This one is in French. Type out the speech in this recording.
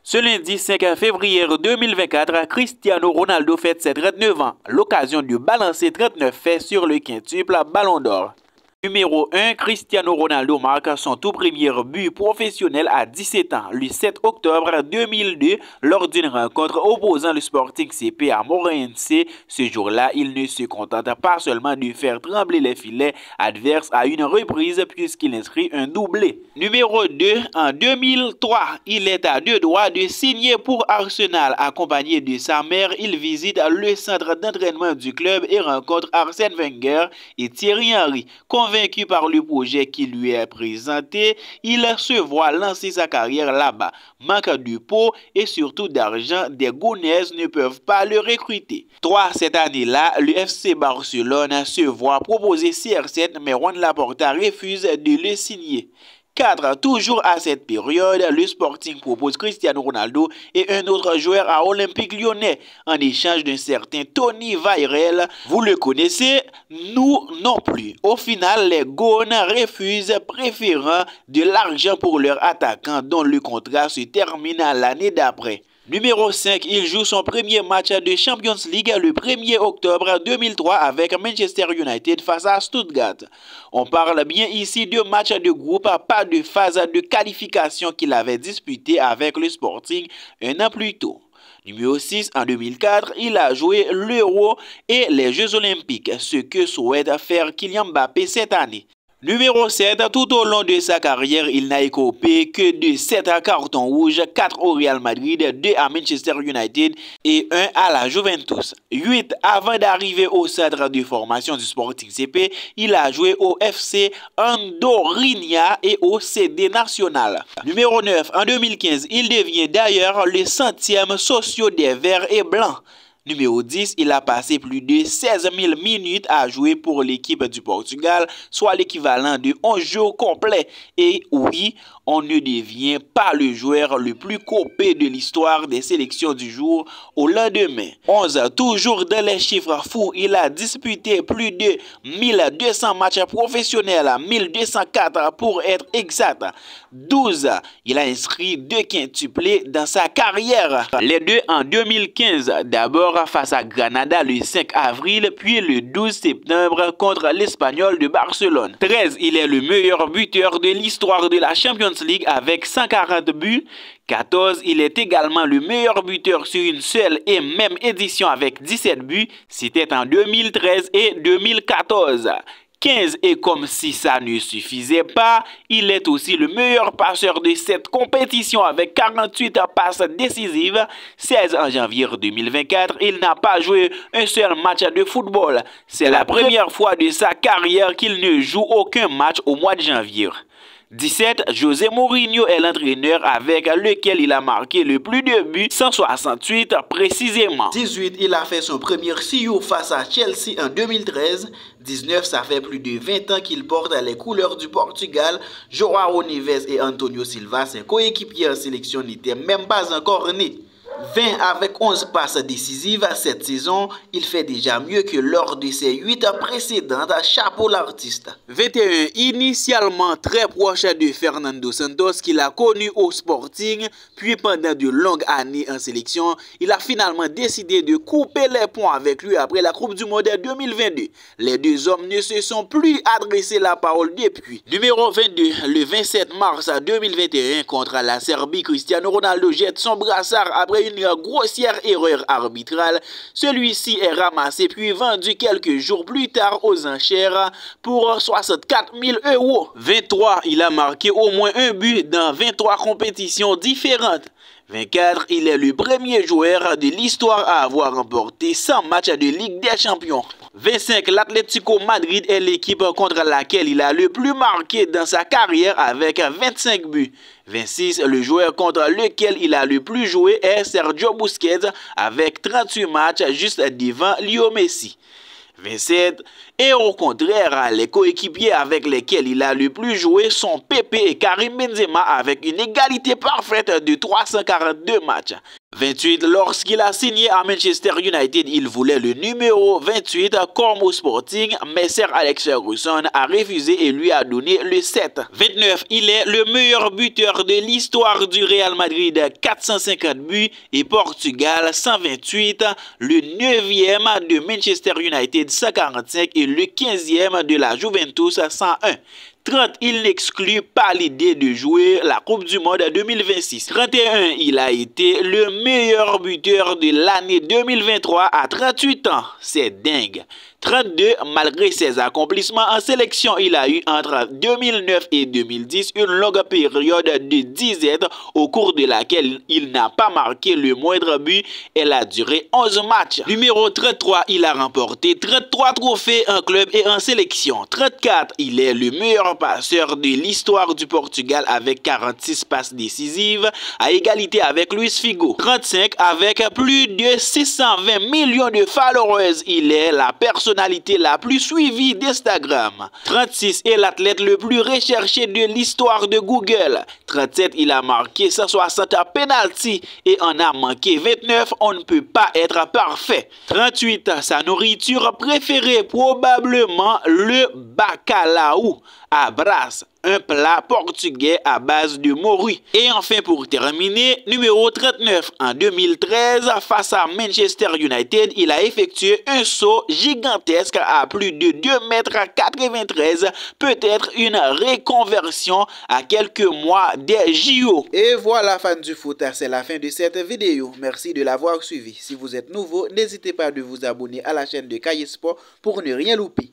Ce lundi 5 février 2024, Cristiano Ronaldo fête ses 39 ans, l'occasion de balancer 39 faits sur le quintuple Ballon d'Or. Numéro 1, Cristiano Ronaldo marque son tout premier but professionnel à 17 ans, le 7 octobre 2002, lors d'une rencontre opposant le Sporting CP à Moreirense. Ce jour-là, il ne se contente pas seulement de faire trembler les filets adverses à une reprise puisqu'il inscrit un doublé. Numéro 2, en 2003, il est à deux doigts de signer pour Arsenal. Accompagné de sa mère, il visite le centre d'entraînement du club et rencontre Arsène Wenger et Thierry Henry. Convaincu par le projet qui lui est présenté, il se voit lancer sa carrière là-bas. Manque de peau et surtout d'argent, des Gounaises ne peuvent pas le recruter. 3. Cette année-là, le FC Barcelone se voit proposer CR7, mais Juan Laporta refuse de le signer. 4. Toujours à cette période, le Sporting propose Cristiano Ronaldo et un autre joueur à Olympique Lyonnais en échange d'un certain Tony Vairel. Vous le connaissez? Nous non plus. Au final, les Gaunes refusent, préférant de l'argent pour leur attaquant dont le contrat se termine l'année d'après. Numéro 5, il joue son premier match de Champions League le 1er octobre 2003 avec Manchester United face à Stuttgart. On parle bien ici de match de groupe, pas de phase de qualification qu'il avait disputé avec le Sporting un an plus tôt. Numéro 6, en 2004, il a joué l'Euro et les Jeux Olympiques, ce que souhaite faire Kylian Mbappé cette année. Numéro 7, tout au long de sa carrière, il n'a écopé que de 7 cartons rouges, 4 au Real Madrid, 2 à Manchester United et 1 à la Juventus. 8. Avant d'arriver au centre de formation du Sporting CP, il a joué au FC Andorinha et au CD Nacional. Numéro 9, en 2015, il devient d'ailleurs le 100e socio des Verts et Blancs. Numéro 10, il a passé plus de 16 000 minutes à jouer pour l'équipe du Portugal, soit l'équivalent de 11 jours complets. Et oui, on ne devient pas le joueur le plus copé de l'histoire des sélections du jour au lendemain. 11. Toujours dans les chiffres fous, il a disputé plus de 1200 matchs professionnels, 1204 pour être exact. 12. Il a inscrit 2 quintuplés dans sa carrière. Les deux en 2015, d'abord face à Granada le 5 avril, puis le 12 septembre contre l'Espagnol de Barcelone. 13. Il est le meilleur buteur de l'histoire de la Champions League avec 140 buts. 14. Il est également le meilleur buteur sur une seule et même édition avec 17 buts. C'était en 2013 et 2014. 15. Et comme si ça ne suffisait pas, il est aussi le meilleur passeur de cette compétition avec 48 passes décisives. 16. En janvier 2024, il n'a pas joué un seul match de football. C'est la première fois de sa carrière qu'il ne joue aucun match au mois de janvier. 17. José Mourinho est l'entraîneur avec lequel il a marqué le plus de buts, 168 précisément. 18. Il a fait son premier CEO face à Chelsea en 2013. 19. Ça fait plus de 20 ans qu'il porte les couleurs du Portugal. João Neves et Antonio Silva, ses coéquipiers en sélection, n'étaient même pas encore nés. 20. Avec 11 passes décisives cette saison, il fait déjà mieux que lors de ses 8 précédentes. Chapeau l'artiste. 21. Initialement très proche de Fernando Santos qu'il a connu au Sporting, puis pendant de longues années en sélection, il a finalement décidé de couper les ponts avec lui après la Coupe du Monde 2022. Les deux hommes ne se sont plus adressé la parole depuis. Numéro 22. Le 27 mars 2021 contre la Serbie, Cristiano Ronaldo jette son brassard après une grossière erreur arbitrale. Celui-ci est ramassé puis vendu quelques jours plus tard aux enchères pour 64 000 €. 23. Il a marqué au moins un but dans 23 compétitions différentes. 24. Il est le premier joueur de l'histoire à avoir remporté 100 matchs de Ligue des Champions. 25. L'Atlético Madrid est l'équipe contre laquelle il a le plus marqué dans sa carrière avec 25 buts. 26. Le joueur contre lequel il a le plus joué est Sergio Busquets avec 38 matchs juste devant Leo Messi. 27. Et au contraire, les coéquipiers avec lesquels il a le plus joué sont Pepe et Karim Benzema avec une égalité parfaite de 342 matchs. 28, lorsqu'il a signé à Manchester United, il voulait le numéro 28 comme au Sporting, mais Sir Alex Ferguson a refusé et lui a donné le 7. 29, il est le meilleur buteur de l'histoire du Real Madrid, 450 buts, et Portugal 128, le 9e de Manchester United 145 et le 15e de la Juventus 101. 30, il n'exclut pas l'idée de jouer la Coupe du Monde 2026. 31, il a été le meilleur buteur de l'année 2023 à 38 ans. C'est dingue. 32, malgré ses accomplissements en sélection, il a eu entre 2009 et 2010 une longue période de disette au cours de laquelle il n'a pas marqué le moindre but. Elle a duré 11 matchs. Numéro 33, il a remporté 33 trophées en club et en sélection. 34, il est le meilleur passeur de l'histoire du Portugal avec 46 passes décisives, à égalité avec Luis Figo. 35, avec plus de 620 millions de followers, il est la personnalité la plus suivie d'Instagram. 36 est l'athlète le plus recherché de l'histoire de Google. 37, il a marqué 160 penalties et en a manqué 29. On ne peut pas être parfait. 38, sa nourriture préférée, probablement le bacalhau à Brás, un plat portugais à base de morue. Et enfin, pour terminer, numéro 39, en 2013, face à Manchester United, il a effectué un saut gigantesque à plus de 2,93 m, peut-être une reconversion à quelques mois des JO. Et voilà, fans du foot, c'est la fin de cette vidéo. Merci de l'avoir suivi. Si vous êtes nouveau, n'hésitez pas de vous abonner à la chaîne de Kaye Sport pour ne rien louper.